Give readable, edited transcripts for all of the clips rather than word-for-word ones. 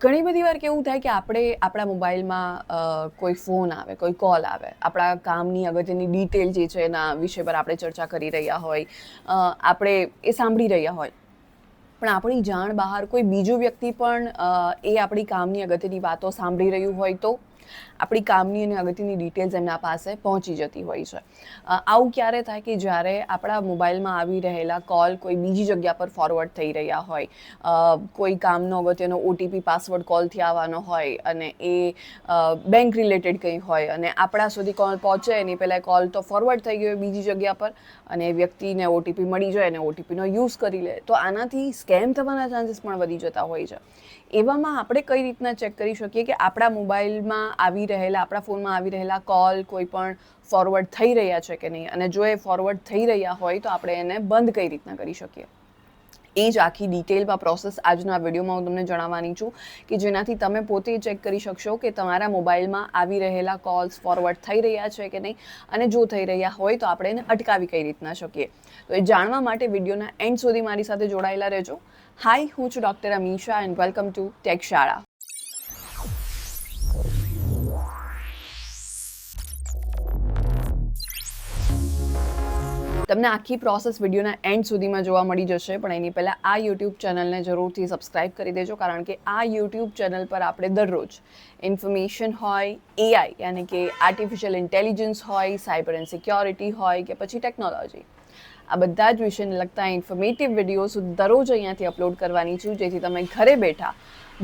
ઘણી બધી વાર કેવું થાય કે આપણે આપણા મોબાઈલમાં કોઈ ફોન આવે, કોઈ કોલ આવે, આપણા કામની અગત્યની ડિટેલ જે છે એના વિષય પર આપણે ચર્ચા કરી રહ્યા હોય, આપણે એ સાંભળી રહ્યા હોય, પણ આપણી જાણ બહાર કોઈ બીજું વ્યક્તિ પણ એ આપણી કામની અગત્યની વાતો સાંભળી રહ્યું હોય તો આપણી કામની અને અગત્યની ડિટેલ્સ એમના પાસે પહોંચી જતી હોય છે. આવું ક્યારે થાય કે જ્યારે આપણા મોબાઈલમાં આવી રહેલા કોલ કોઈ બીજી જગ્યા પર ફોરવર્ડ થઈ રહ્યા હોય, કોઈ કામનો અગત્યનો ઓટીપી પાસવર્ડ કોલથી આવવાનો હોય અને એ બેંક રિલેટેડ કંઈ હોય અને આપણા સુધી કોલ પહોંચે એની પહેલાં કોલ તો ફોરવર્ડ થઈ ગયો બીજી જગ્યા પર અને એ વ્યક્તિને ઓટીપી મળી જાય અને ઓટીપીનો યુઝ કરી લે, તો આનાથી સ્કેમ થવાના ચાન્સીસ પણ વધી જતા હોય છે. એવામાં આપણે કઈ રીતના ચેક કરી શકીએ કે આપણા મોબાઈલમાં આવી રહેલા, આપણા ફોનમાં આવી રહેલા કોલ કોઈ પણ ફોરવર્ડ થઈ રહ્યા છે કે નહીં, અને જો એ ફોરવર્ડ થઈ રહ્યા હોય તો આપણે એને બંધ કઈ રીતના કરી શકીએ. એ જ આખી ડિટેલમાં પ્રોસેસ આજના વિડીયોમાં હું તમને જણાવવાની છું કે જેનાથી તમે પોતે ચેક કરી શકશો કે તમારા મોબાઈલમાં આવી રહેલા કોલ્સ ફોરવર્ડ થઈ રહ્યા છે કે નહીં, અને જો થઈ રહ્યા હોય તો આપણે એને અટકાવી કઈ રીતના શકીએ. તો એ જાણવા માટે વિડીયોના એન્ડ સુધી મારી સાથે જોડાયેલા રહેજો. હાય, હું છું doctor Amisha and welcome to take શાળા. તમને આખી પ્રોસેસ વિડીયોના એન્ડ સુધીમાં જોવા મળી જશે, પણ એની પહેલાં આ યુટ્યુબ ચેનલને જરૂરથી સબસ્ક્રાઈબ કરી દેજો, કારણ કે આ યુટ્યુબ ચેનલ પર આપણે દરરોજ ઇન્ફોર્મેશન હોય, એઆઈ યાની કે આર્ટિફિશિયલ ઇન્ટેલિજન્સ હોય, સાયબર એન્ડ સિક્યોરિટી હોય કે પછી ટેકનોલોજી, આ બધા જ વિષયને લગતા ઇન્ફોર્મેટિવ વિડીયોઝ દરરોજ અહીંયાથી અપલોડ કરવાની છું, જેથી તમે ઘરે બેઠા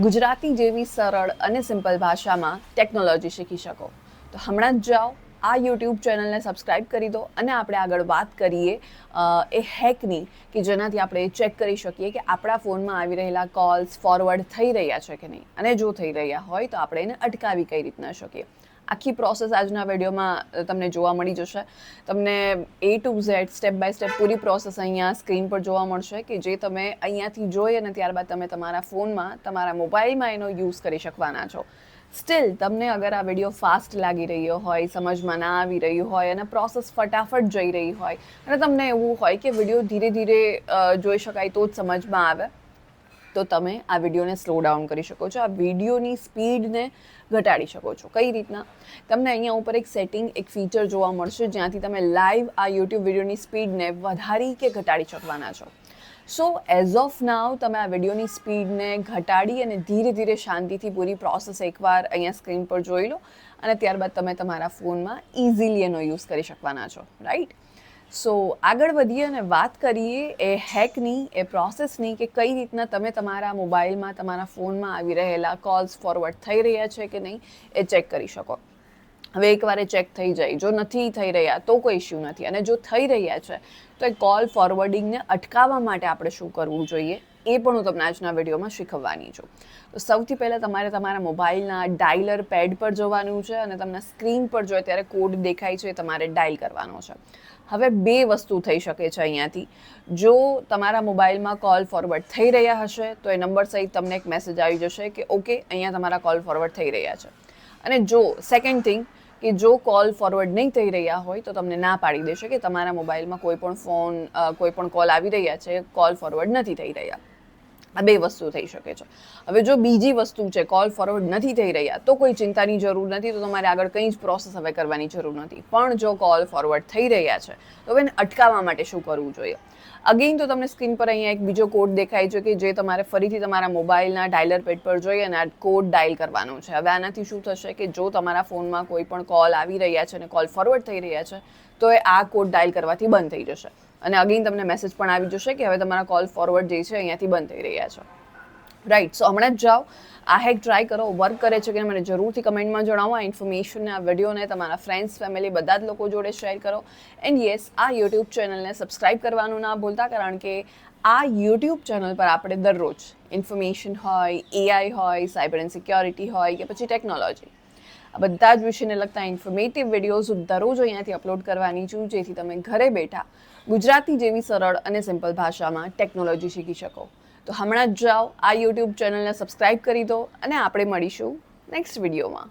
ગુજરાતી જેવી સરળ અને સિમ્પલ ભાષામાં ટેકનોલોજી શીખી શકો. તો હમણાં જ જાઓ, આ યુટ્યુબ ચેનલને સબસ્ક્રાઈબ કરી દો અને આપણે આગળ વાત કરીએ એ હેકની કે જેનાથી આપણે ચેક કરી શકીએ કે આપણા ફોનમાં આવી રહેલા કોલ્સ ફોરવર્ડ થઈ રહ્યા છે કે નહીં, અને જો થઈ રહ્યા હોય તો આપણે એને અટકાવી કઈ રીતના શકીએ. આખી પ્રોસેસ આજના વિડીયોમાં તમને જોવા મળી જશે. તમને A to Z step by step પૂરી પ્રોસેસ અહીંયા સ્ક્રીન પર જોવા મળશે કે જે તમે અહીંયાથી જોઈ અને ત્યારબાદ તમે તમારા ફોનમાં, તમારા મોબાઈલમાં એનો યુઝ કરી શકવાના છો. સ્ટીલ તમને અગર આ વિડીયો ફાસ્ટ લાગી રહ્યો હોય, સમજમાં ના આવી રહ્યું હોય અને પ્રોસેસ ફટાફટ જઈ રહી હોય અને તમને એવું હોય કે વિડીયો ધીરે ધીરે જોઈ શકાય તો જ સમજમાં આવે, તો તમે આ વિડીયોને સ્લો ડાઉન કરી શકો છો. આ વિડીયોની સ્પીડને ઘટાડી શકો છો. કઈ રીતના? તમને અહીંયા ઉપર એક સેટિંગ, એક ફીચર જોવા મળશે જ્યાંથી તમે લાઈવ આ યુટ્યુબ વિડીયોની સ્પીડને વધારી કે ઘટાડી શકવાના છો. સો એઝ ઓફ નાવ તમે આ વિડીયોની સ્પીડને ઘટાડી અને ધીરે ધીરે શાંતિથી પૂરી પ્રોસેસ એકવાર અહીંયા સ્ક્રીન પર જોઈ લો અને ત્યારબાદ તમે તમારા ફોનમાં ઇઝીલી એનો યુઝ કરી શકવાના છો, રાઈટ? સો આગળ વધીએ અને વાત કરીએ એ હેકની, એ પ્રોસેસની કે કઈ રીતના તમે તમારા મોબાઈલમાં, તમારા ફોનમાં આવી રહેલા કોલ્સ ફોરવર્ડ થઈ રહ્યા છે કે નહીં એ ચેક કરી શકો. હવે એકવાર એ ચેક થઈ જાય, જો નથી થઈ રહ્યા તો કોઈ ઇશ્યુ નથી, અને જો થઈ રહ્યા છે તો એ કોલ ફોરવર્ડિંગને અટકાવવા માટે આપણે શું કરવું જોઈએ એ પણ હું તમને આજના વિડીયોમાં શીખવવાની છું. તો સૌથી પહેલાં તમારે તમારા મોબાઈલના ડાયલર પેડ પર જવાનું છે અને તમને સ્ક્રીન પર જોઈએ ત્યારે કોડ દેખાય છે, તમારે ડાયલ કરવાનો છે. હવે બે વસ્તુ થઈ શકે છે અહીંયાથી. જો તમારા મોબાઈલમાં કોલ ફોરવર્ડ થઈ રહ્યા હશે તો એ નંબર સહિત તમને એક મેસેજ આવી જશે કે ઓકે, અહીંયા તમારા કોલ ફોરવર્ડ થઈ રહ્યા છે. અને જો સેકન્ડ થિંગ કે જો કોલ ફોરવર્ડ નહીં થઈ રહ્યા હોય તો તમને ના પાડી દેશે કે તમારા મોબાઈલમાં કોઈ પણ ફોન, કોઈ પણ કોલ આવી રહ્યા છે, કોલ ફોરવર્ડ નથી થઈ રહ્યા. આ બે વસ્તુ થઈ શકે છે. હવે જો બીજી વસ્તુ છે, કોલ ફોરવર્ડ નથી થઈ રહ્યા, તો કોઈ ચિંતાની જરૂર નથી, તો તમારે આગળ કંઈ જ પ્રોસેસ હવે કરવાની જરૂર નથી. પણ જો કોલ ફોરવર્ડ થઈ રહ્યા છે તો હવે એને અટકાવવા માટે શું કરવું જોઈએ? અગેઇન તો તમને સ્ક્રીન પર અહીંયા એક બીજો કોડ દેખાય છે કે જે તમારે ફરીથી તમારા મોબાઈલના ડાયલર પેડ પર જોઈ અને આ કોડ ડાયલ કરવાનો છે. હવે આનાથી શું થશે કે જો તમારા ફોનમાં કોઈ પણ કોલ આવી રહ્યા છે અને કોલ ફોરવર્ડ થઈ રહ્યા છે તો એ આ કોડ ડાયલ કરવાથી બંધ થઈ જશે અને અગેઇન તમને મેસેજ પણ આવી જશે કે હવે તમારા કોલ ફોરવર્ડ જે છે અહીંયાથી બંધ થઈ રહ્યા છે, રાઈટ? સો હમણાં જ જાઓ, આ હેક ટ્રાય કરો, વર્ક કરે છે કે મને જરૂરથી કમેન્ટમાં જણાવો. આ ઇન્ફોર્મેશનને, આ વિડીયોને તમારા ફ્રેન્ડ્સ, ફેમિલી બધા જ લોકો જોડે શેર કરો. એન્ડ યસ, આ યુટ્યુબ ચેનલને સબસ્ક્રાઈબ કરવાનું ના ભૂલતા, કારણ કે આ યુટ્યુબ ચેનલ પર આપણે દરરોજ ઇન્ફોર્મેશન હોય, એઆઈ હોય, સાયબર એન્ડ સિક્યોરિટી હોય કે પછી ટેકનોલોજી, આ બધા જ વિષયને લગતા ઇન્ફોર્મેટિવ વિડીયોઝ દરરોજ અહીંયાથી અપલોડ કરવાની છું, જેથી તમે ઘરે બેઠા ગુજરાતી જેવી સરળ અને સિમ્પલ ભાષામાં ટેકનોલોજી શીખી શકો. તો હમણાં જ જાઓ, આ યુટ્યુબ ચેનલને સબસ્ક્રાઈબ કરી દો અને આપણે મળીશું નેક્સ્ટ વિડીયોમાં.